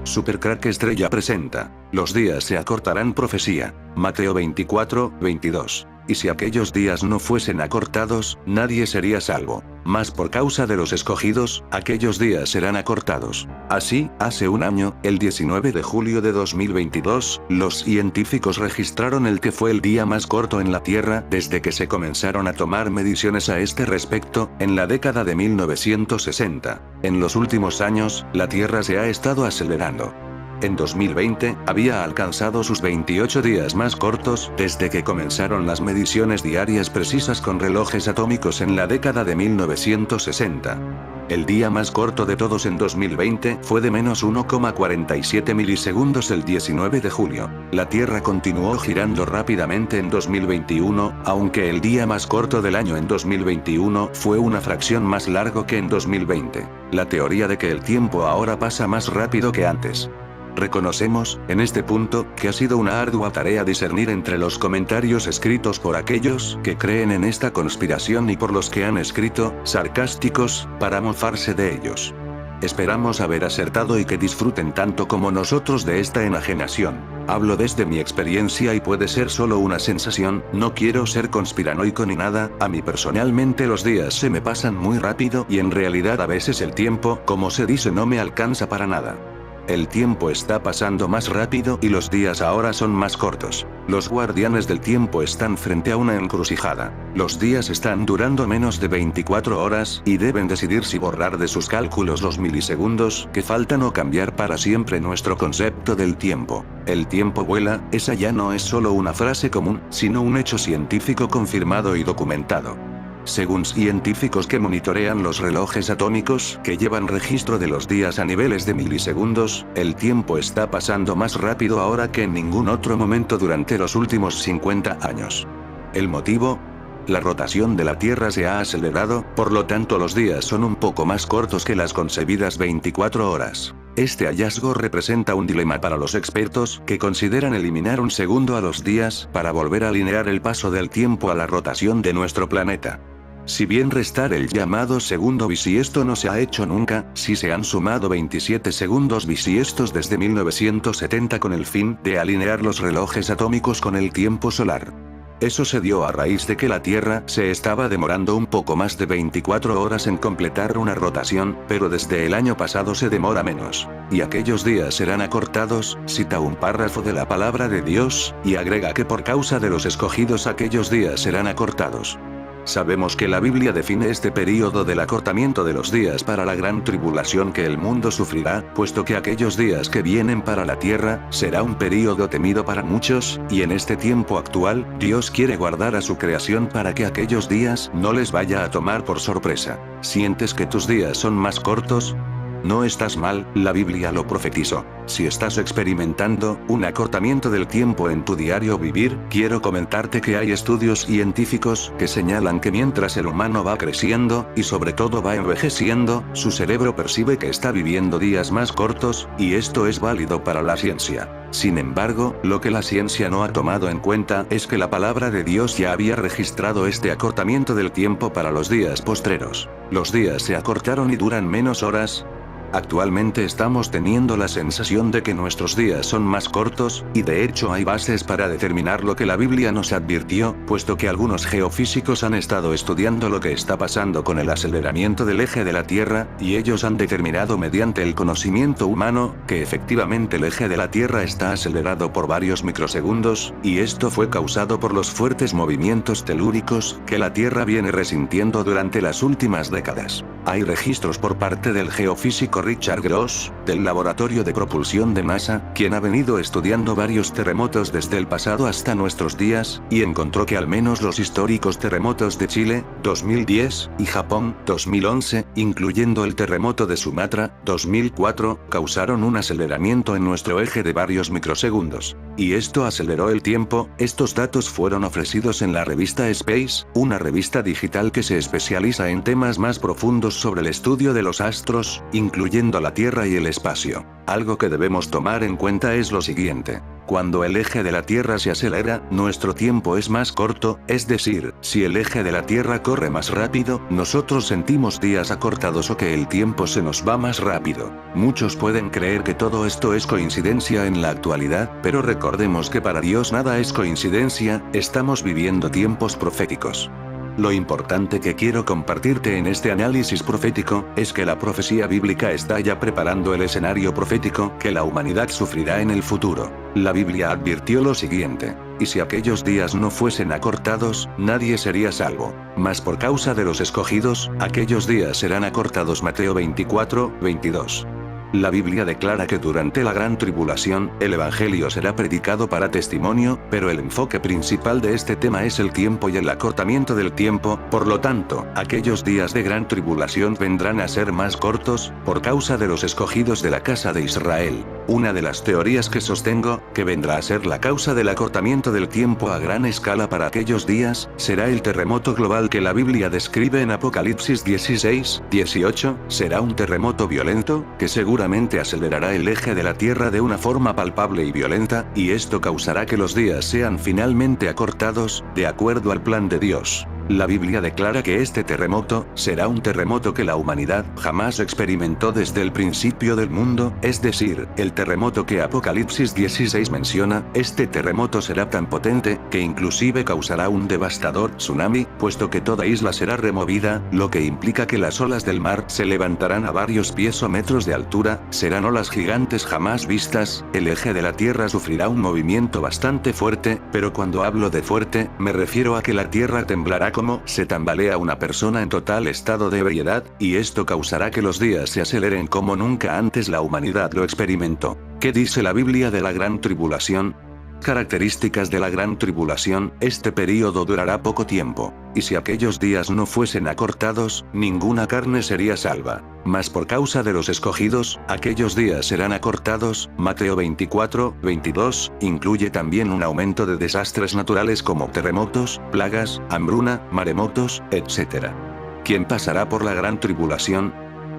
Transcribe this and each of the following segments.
Supercrack Estrella presenta. Los días se acortarán profecía. Mateo 24, 22. Y si aquellos días no fuesen acortados, nadie sería salvo. Mas por causa de los escogidos, aquellos días serán acortados. Así, hace un año, el 19 de julio de 2022, los científicos registraron el que fue el día más corto en la Tierra desde que se comenzaron a tomar mediciones a este respecto, en la década de 1960. En los últimos años, la Tierra se ha estado acelerando. En 2020, había alcanzado sus 28 días más cortos desde que comenzaron las mediciones diarias precisas con relojes atómicos en la década de 1960. El día más corto de todos en 2020 fue de menos 1,47 milisegundos el 19 de julio. La Tierra continuó girando rápidamente en 2021, aunque el día más corto del año en 2021 fue una fracción más largo que en 2020. La teoría de que el tiempo ahora pasa más rápido que antes. Reconocemos, en este punto, que ha sido una ardua tarea discernir entre los comentarios escritos por aquellos que creen en esta conspiración y por los que han escrito, sarcásticos, para mofarse de ellos. Esperamos haber acertado y que disfruten tanto como nosotros de esta enajenación. Hablo desde mi experiencia y puede ser solo una sensación, no quiero ser conspiranoico ni nada, a mí personalmente los días se me pasan muy rápido y en realidad a veces el tiempo, como se dice, no me alcanza para nada. El tiempo está pasando más rápido y los días ahora son más cortos. Los guardianes del tiempo están frente a una encrucijada. Los días están durando menos de 24 horas y deben decidir si borrar de sus cálculos los milisegundos que faltan o cambiar para siempre nuestro concepto del tiempo. El tiempo vuela, esa ya no es solo una frase común, sino un hecho científico confirmado y documentado. Según científicos que monitorean los relojes atómicos que llevan registro de los días a niveles de milisegundos, el tiempo está pasando más rápido ahora que en ningún otro momento durante los últimos 50 años. ¿El motivo? La rotación de la Tierra se ha acelerado, por lo tanto los días son un poco más cortos que las concebidas 24 horas. Este hallazgo representa un dilema para los expertos que consideran eliminar un segundo a los días para volver a alinear el paso del tiempo a la rotación de nuestro planeta. Si bien restar el llamado segundo bisiesto no se ha hecho nunca, sí se han sumado 27 segundos bisiestos desde 1970 con el fin de alinear los relojes atómicos con el tiempo solar. Eso se dio a raíz de que la Tierra se estaba demorando un poco más de 24 horas en completar una rotación, pero desde el año pasado se demora menos. Y aquellos días serán acortados, cita un párrafo de la palabra de Dios, y agrega que por causa de los escogidos aquellos días serán acortados. Sabemos que la Biblia define este período del acortamiento de los días para la gran tribulación que el mundo sufrirá, puesto que aquellos días que vienen para la tierra, será un período temido para muchos, y en este tiempo actual, Dios quiere guardar a su creación para que aquellos días no les vaya a tomar por sorpresa. ¿Sientes que tus días son más cortos? No estás mal, la Biblia lo profetizó. Si estás experimentando un acortamiento del tiempo en tu diario vivir, quiero comentarte que hay estudios científicos que señalan que mientras el humano va creciendo, y sobre todo va envejeciendo, su cerebro percibe que está viviendo días más cortos, y esto es válido para la ciencia. Sin embargo, lo que la ciencia no ha tomado en cuenta es que la palabra de Dios ya había registrado este acortamiento del tiempo para los días postreros. Los días se acortaron y duran menos horas. Actualmente estamos teniendo la sensación de que nuestros días son más cortos, y de hecho hay bases para determinar lo que la Biblia nos advirtió, puesto que algunos geofísicos han estado estudiando lo que está pasando con el aceleramiento del eje de la Tierra, y ellos han determinado mediante el conocimiento humano, que efectivamente el eje de la Tierra está acelerado por varios microsegundos, y esto fue causado por los fuertes movimientos telúricos que la Tierra viene resintiendo durante las últimas décadas. Hay registros por parte del geofísico Richard Gross, del Laboratorio de Propulsión de NASA, quien ha venido estudiando varios terremotos desde el pasado hasta nuestros días, y encontró que al menos los históricos terremotos de Chile, 2010, y Japón, 2011, incluyendo el terremoto de Sumatra, 2004, causaron un aceleramiento en nuestro eje de varios microsegundos. Y esto aceleró el tiempo. Estos datos fueron ofrecidos en la revista Space, una revista digital que se especializa en temas más profundos sobre el estudio de los astros, incluyendo la Tierra y el espacio. Algo que debemos tomar en cuenta es lo siguiente. Cuando el eje de la Tierra se acelera, nuestro tiempo es más corto, es decir, si el eje de la Tierra corre más rápido, nosotros sentimos días acortados o que el tiempo se nos va más rápido. Muchos pueden creer que todo esto es coincidencia en la actualidad, pero recordemos que para Dios nada es coincidencia, estamos viviendo tiempos proféticos. Lo importante que quiero compartirte en este análisis profético, es que la profecía bíblica está ya preparando el escenario profético que la humanidad sufrirá en el futuro. La Biblia advirtió lo siguiente: y si aquellos días no fuesen acortados, nadie sería salvo. Mas por causa de los escogidos, aquellos días serán acortados. Mateo 24, 22. La Biblia declara que durante la gran tribulación, el Evangelio será predicado para testimonio, pero el enfoque principal de este tema es el tiempo y el acortamiento del tiempo. Por lo tanto, aquellos días de gran tribulación vendrán a ser más cortos, por causa de los escogidos de la casa de Israel. Una de las teorías que sostengo, que vendrá a ser la causa del acortamiento del tiempo a gran escala para aquellos días, será el terremoto global que la Biblia describe en Apocalipsis 16, 18, será un terremoto violento, que seguramente acelerará el eje de la Tierra de una forma palpable y violenta, y esto causará que los días sean finalmente acortados, de acuerdo al plan de Dios. La Biblia declara que este terremoto, será un terremoto que la humanidad jamás experimentó desde el principio del mundo, es decir, el terremoto que Apocalipsis 16 menciona. Este terremoto será tan potente, que inclusive causará un devastador tsunami, puesto que toda isla será removida, lo que implica que las olas del mar se levantarán a varios pies o metros de altura, serán olas gigantes jamás vistas, el eje de la Tierra sufrirá un movimiento bastante fuerte, pero cuando hablo de fuerte, me refiero a que la Tierra temblará como se tambalea una persona en total estado de ebriedad, y esto causará que los días se aceleren como nunca antes la humanidad lo experimentó. ¿Qué dice la Biblia de la gran tribulación? Características de la gran tribulación: este período durará poco tiempo, y si aquellos días no fuesen acortados, ninguna carne sería salva. Mas por causa de los escogidos, aquellos días serán acortados. Mateo 24, 22, incluye también un aumento de desastres naturales como terremotos, plagas, hambruna, maremotos, etc. ¿Quién pasará por la gran tribulación?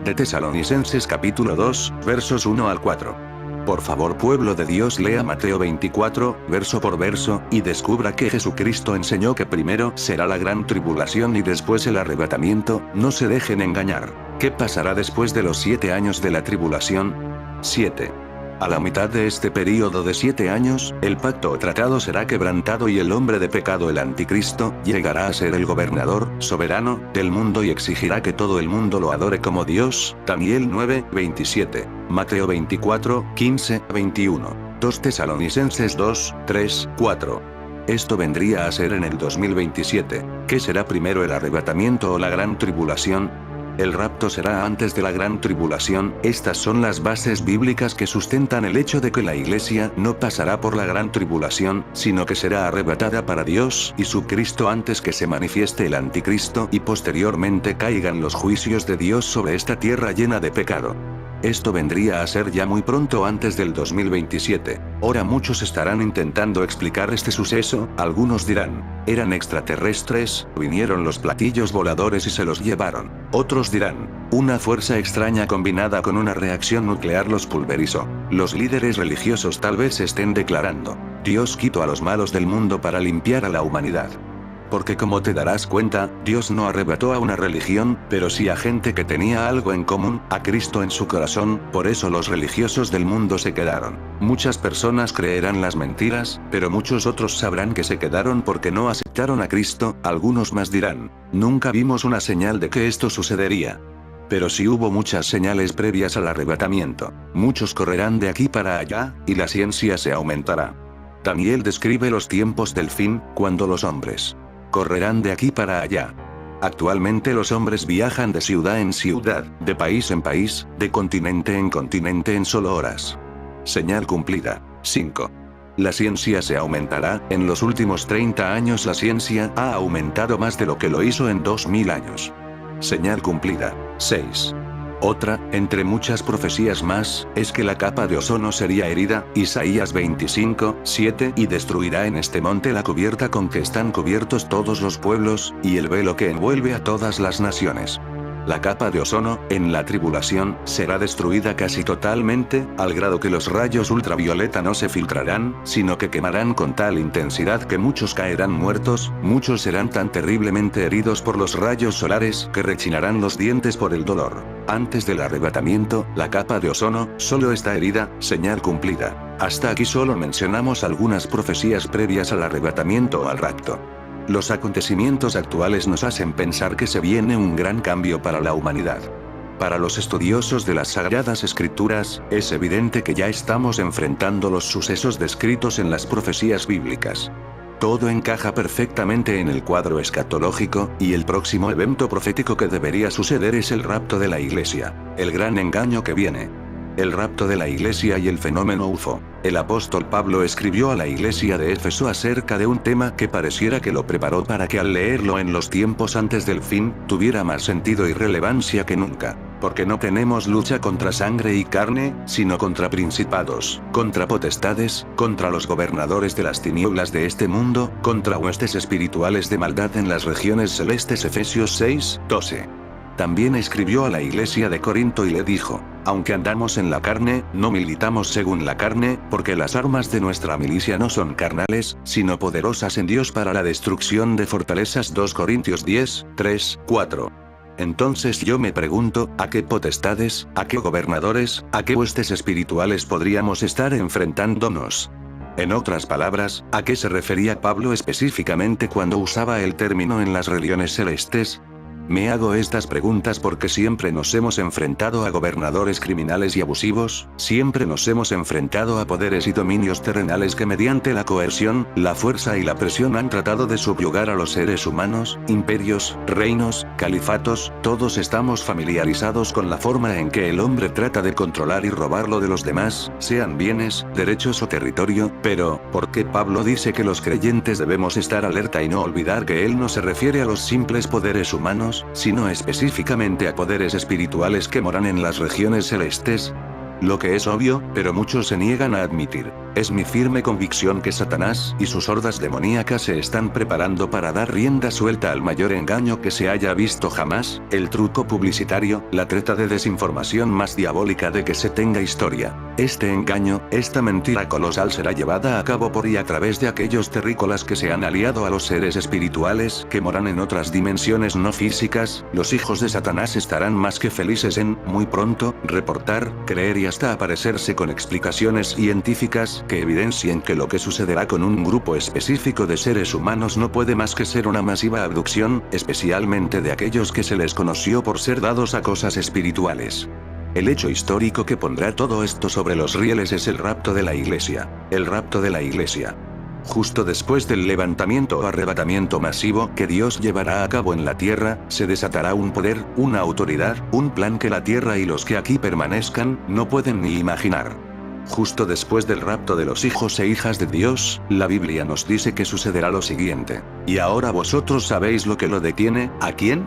De Tesalonicenses capítulo 2, versos 1 al 4. Por favor, pueblo de Dios, lea Mateo 24, verso por verso, y descubra que Jesucristo enseñó que primero será la gran tribulación y después el arrebatamiento. No se dejen engañar. ¿Qué pasará después de los 7 años de la tribulación? 7. A la mitad de este período de 7 años, el pacto o tratado será quebrantado y el hombre de pecado, el anticristo, llegará a ser el gobernador, soberano, del mundo y exigirá que todo el mundo lo adore como Dios. Daniel 9, 27. Mateo 24, 15, 21. 2 Tesalonicenses 2, 3, 4. Esto vendría a ser en el 2027. ¿Qué será primero, el arrebatamiento o la gran tribulación? El rapto será antes de la gran tribulación. Estas son las bases bíblicas que sustentan el hecho de que la iglesia no pasará por la gran tribulación, sino que será arrebatada para Dios y su Cristo antes que se manifieste el anticristo y posteriormente caigan los juicios de Dios sobre esta tierra llena de pecado. Esto vendría a ser ya muy pronto, antes del 2027. Ahora muchos estarán intentando explicar este suceso. Algunos dirán: eran extraterrestres, vinieron los platillos voladores y se los llevaron. Otros dirán: una fuerza extraña combinada con una reacción nuclear los pulverizó. Los líderes religiosos tal vez estén declarando: Dios quitó a los malos del mundo para limpiar a la humanidad. Porque como te darás cuenta, Dios no arrebató a una religión, pero sí a gente que tenía algo en común, a Cristo en su corazón. Por eso los religiosos del mundo se quedaron. Muchas personas creerán las mentiras, pero muchos otros sabrán que se quedaron porque no aceptaron a Cristo. Algunos más dirán: nunca vimos una señal de que esto sucedería. Pero sí hubo muchas señales previas al arrebatamiento. Muchos correrán de aquí para allá, y la ciencia se aumentará. Daniel describe los tiempos del fin, cuando los hombres correrán de aquí para allá. Actualmente los hombres viajan de ciudad en ciudad, de país en país, de continente en solo horas. Señal cumplida. 5. La ciencia se aumentará. En los últimos 30 años la ciencia ha aumentado más de lo que lo hizo en 2000 años. Señal cumplida. 6. Otra, entre muchas profecías más, es que la capa de ozono sería herida, Isaías 25, 7, y destruirá en este monte la cubierta con que están cubiertos todos los pueblos, y el velo que envuelve a todas las naciones. La capa de ozono, en la tribulación, será destruida casi totalmente, al grado que los rayos ultravioleta no se filtrarán, sino que quemarán con tal intensidad que muchos caerán muertos, muchos serán tan terriblemente heridos por los rayos solares que rechinarán los dientes por el dolor. Antes del arrebatamiento, la capa de ozono, solo está herida, señal cumplida. Hasta aquí solo mencionamos algunas profecías previas al arrebatamiento o al rapto. Los acontecimientos actuales nos hacen pensar que se viene un gran cambio para la humanidad. Para los estudiosos de las Sagradas Escrituras, es evidente que ya estamos enfrentando los sucesos descritos en las profecías bíblicas. Todo encaja perfectamente en el cuadro escatológico, y el próximo evento profético que debería suceder es el rapto de la Iglesia, el gran engaño que viene. El rapto de la Iglesia y el fenómeno UFO. El apóstol Pablo escribió a la Iglesia de Éfeso acerca de un tema que pareciera que lo preparó para que al leerlo en los tiempos antes del fin, tuviera más sentido y relevancia que nunca. Porque no tenemos lucha contra sangre y carne, sino contra principados, contra potestades, contra los gobernadores de las tinieblas de este mundo, contra huestes espirituales de maldad en las regiones celestes. Efesios 6:12. También escribió a la iglesia de Corinto y le dijo: aunque andamos en la carne, no militamos según la carne, porque las armas de nuestra milicia no son carnales, sino poderosas en Dios para la destrucción de fortalezas. 2 Corintios 10:3-4. Entonces yo me pregunto, ¿a qué potestades, a qué gobernadores, a qué huestes espirituales podríamos estar enfrentándonos? En otras palabras, ¿a qué se refería Pablo específicamente cuando usaba el término en las regiones celestes? Me hago estas preguntas porque siempre nos hemos enfrentado a gobernadores criminales y abusivos, siempre nos hemos enfrentado a poderes y dominios terrenales que mediante la coerción, la fuerza y la presión han tratado de subyugar a los seres humanos, imperios, reinos, califatos. Todos estamos familiarizados con la forma en que el hombre trata de controlar y robar lo de los demás, sean bienes, derechos o territorio, pero, ¿por qué Pablo dice que los creyentes debemos estar alerta y no olvidar que él no se refiere a los simples poderes humanos, sino específicamente a poderes espirituales que moran en las regiones celestes? Lo que es obvio, pero muchos se niegan a admitir. Es mi firme convicción que Satanás y sus hordas demoníacas se están preparando para dar rienda suelta al mayor engaño que se haya visto jamás, el truco publicitario, la treta de desinformación más diabólica de que se tenga historia. Este engaño, esta mentira colosal será llevada a cabo por y a través de aquellos terrícolas que se han aliado a los seres espirituales que moran en otras dimensiones no físicas. Los hijos de Satanás estarán más que felices en, muy pronto, reportar, creer y hasta aparecerse con explicaciones científicas que evidencien que lo que sucederá con un grupo específico de seres humanos no puede más que ser una masiva abducción, especialmente de aquellos que se les conoció por ser dados a cosas espirituales. El hecho histórico que pondrá todo esto sobre los rieles es el rapto de la Iglesia. El rapto de la Iglesia. Justo después del levantamiento o arrebatamiento masivo que Dios llevará a cabo en la tierra, se desatará un poder, una autoridad, un plan que la tierra y los que aquí permanezcan no pueden ni imaginar. Justo después del rapto de los hijos e hijas de Dios, la Biblia nos dice que sucederá lo siguiente: y ahora vosotros sabéis lo que lo detiene, ¿a quién?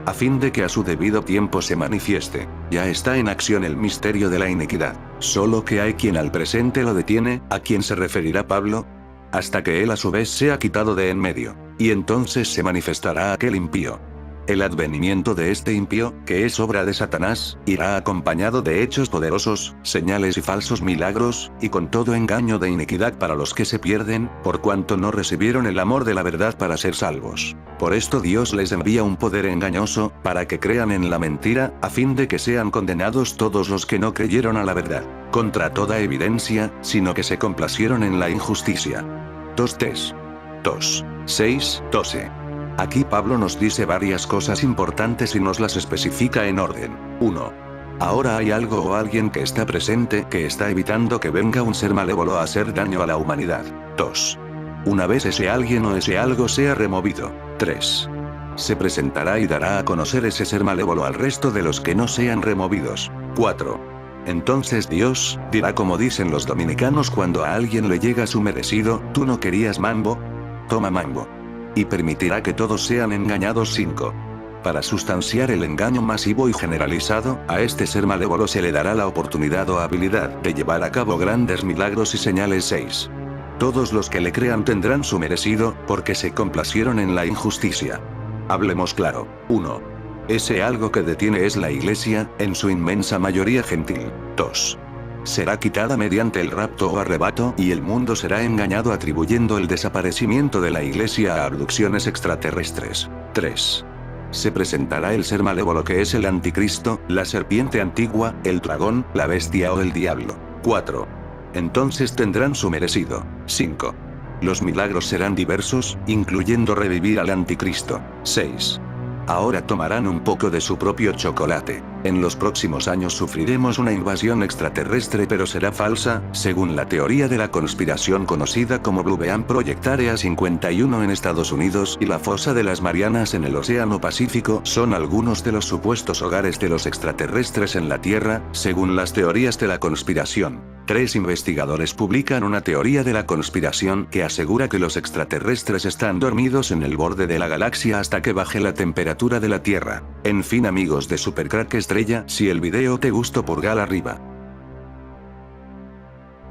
A fin de que a su debido tiempo se manifieste. Ya está en acción el misterio de la iniquidad. Solo que hay quien al presente lo detiene. ¿A quién se referirá Pablo? Hasta que él a su vez sea quitado de en medio. Y entonces se manifestará aquel impío. El advenimiento de este impío, que es obra de Satanás, irá acompañado de hechos poderosos, señales y falsos milagros, y con todo engaño de iniquidad para los que se pierden, por cuanto no recibieron el amor de la verdad para ser salvos. Por esto Dios les envía un poder engañoso, para que crean en la mentira, a fin de que sean condenados todos los que no creyeron a la verdad, contra toda evidencia, sino que se complacieron en la injusticia. 2:6-12. Aquí Pablo nos dice varias cosas importantes y nos las especifica en orden. 1. Ahora hay algo o alguien que está presente que está evitando que venga un ser malévolo a hacer daño a la humanidad. 2. Una vez ese alguien o ese algo sea removido. 3. Se presentará y dará a conocer ese ser malévolo al resto de los que no sean removidos. 4. Entonces Dios dirá, como dicen los dominicanos cuando a alguien le llega su merecido: ¿tú no querías mambo? Toma mambo. Y permitirá que todos sean engañados. 5. Para sustanciar el engaño masivo y generalizado, a este ser malévolo se le dará la oportunidad o habilidad de llevar a cabo grandes milagros y señales. 6. Todos los que le crean tendrán su merecido, porque se complacieron en la injusticia. Hablemos claro. 1. Ese algo que detiene es la Iglesia, en su inmensa mayoría gentil. 2. Será quitada mediante el rapto o arrebato y el mundo será engañado atribuyendo el desaparecimiento de la Iglesia a abducciones extraterrestres. 3. Se presentará el ser malévolo que es el anticristo, la serpiente antigua, el dragón, la bestia o el diablo. 4. Entonces tendrán su merecido. 5. Los milagros serán diversos, incluyendo revivir al anticristo. 6. Ahora tomarán un poco de su propio chocolate. En los próximos años sufriremos una invasión extraterrestre, pero será falsa, según la teoría de la conspiración conocida como Blue Beam Project Area 51 en Estados Unidos y la fosa de las Marianas en el Océano Pacífico son algunos de los supuestos hogares de los extraterrestres en la Tierra, según las teorías de la conspiración. 3 investigadores publican una teoría de la conspiración que asegura que los extraterrestres están dormidos en el borde de la galaxia hasta que baje la temperatura de la Tierra. En fin amigos de Supercrack Estrella, si el video te gustó pulgar arriba.